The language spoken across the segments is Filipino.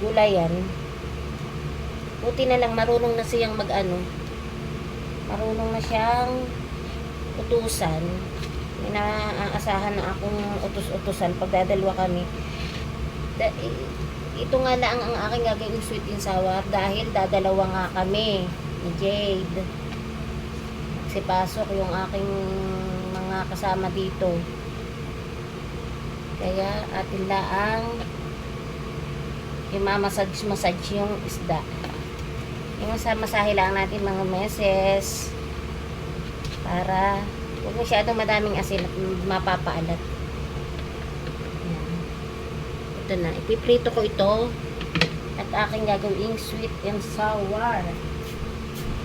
gulayan. Buti na lang marunong na siyang marunong na siyang utusan. Inaasahan na akong utos-utusan pag dadalwa kami. Ito nga lang ang aking gagawin sweet and sour dahil dadalawa nga kami ni Jade. Kasi pasok yung aking mga kasama dito. Kaya atin laang massage yung isda. Yung masahe lang natin mga meses para huwag masyadong madaming asin at mapapaalat. Ayan. Ito na, ipiprito ko ito at aking gagawing sweet and sour.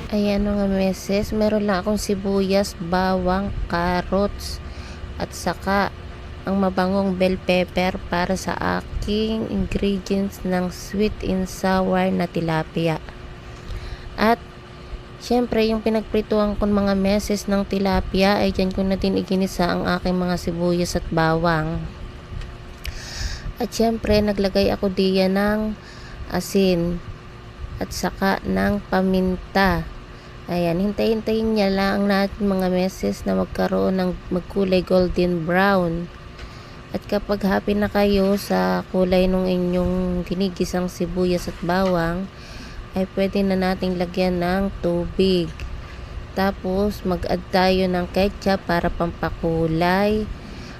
Ayan mga meses, meron lang akong sibuyas, bawang, carrots at saka ang mabangong bell pepper para sa aking ingredients ng sweet and sour na tilapia. At syempre yung pinagprituan ko mga meses ng tilapia ay dyan ko na din iginisa ang aking mga sibuyas at bawang. At syempre naglagay ako diyan ng asin at saka ng paminta. Ayan, hintayin niya lang natin mga meses na magkaroon ng magkulay golden brown. At kapag happy na kayo sa kulay ng inyong ginigisang sibuyas at bawang, ay pwede na nating lagyan ng tubig. Tapos mag-add tayo ng ketchup para pampakulay.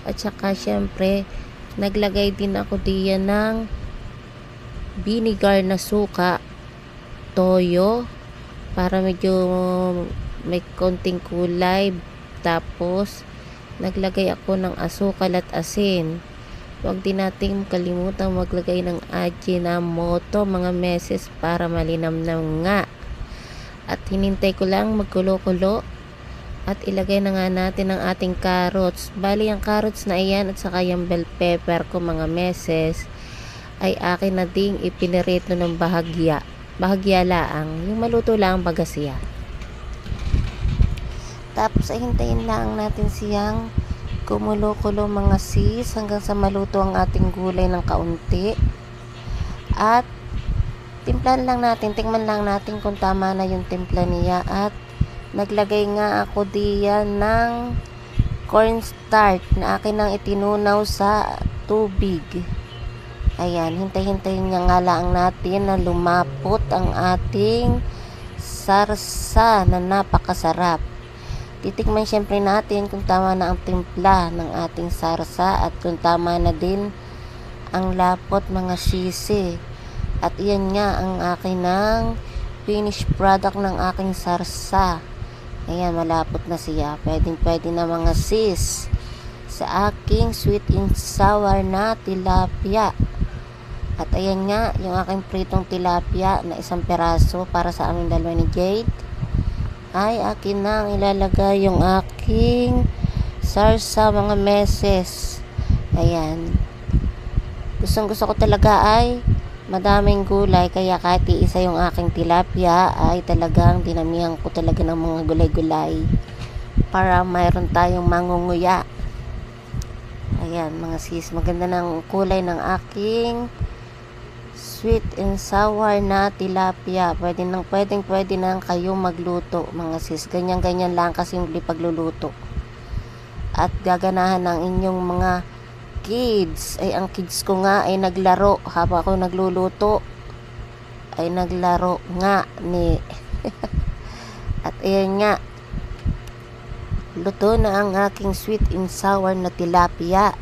At saka syempre, naglagay din ako diyan ng vinegar na suka, toyo, para medyo may konting kulay. Tapos naglagay ako ng asukal at asin. Huwag din natin kalimutan maglagay ng Ajinomoto mga meses para malinamnam nga. At hinintay ko lang magkulo-kulo at ilagay na nga natin ang ating carrots. Bali ang carrots na iyan at saka yung bell pepper ko mga meses ay akin na ding ipinirito ng bahagya. Bahagya laang, yung maluto lang bagasya. Tapos ay hintayin lang natin siyang kumulo-kulo mga sis hanggang sa maluto ang ating gulay ng kaunti. At timplahan lang natin, tingnan lang natin kung tama na yung timpla niya. At naglagay nga ako diyan ng cornstarch na akin nang itinunaw sa tubig. Ayan, hintay-hintayin niya nga lang natin na lumapot ang ating sarsa na napakasarap. Titikman syempre natin kung tama na ang timpla ng ating sarsa at kung tama na din ang lapot mga sisi. At iyan nga ang akin ng finished product ng aking sarsa. Ayan, malapot na siya. Pwede na mga sis sa aking sweet and sour na tilapia. At ayan nga yung aking pritong tilapia na isang peraso para sa aming dalawa ni Jade. Ay akin na ilalagay yung aking sarsa mga meses. Ayan, gustong gusto ko talaga ay madaming gulay, kaya kahit isa yung aking tilapia ay talagang dinamihan ko talaga ng mga gulay-gulay para mayroon tayong mangunguya. Ayan mga sis, maganda ng kulay ng aking sweet and sour na tilapia. Pwede nang kayo magluto mga sis. Ganyan lang kasi yung pagluluto. At gaganahan ng inyong mga kids. Ay ang kids ko nga ay naglaro habang ako nagluluto. Ay naglaro nga ni at ayan nga, luto na ang aking sweet and sour na tilapia.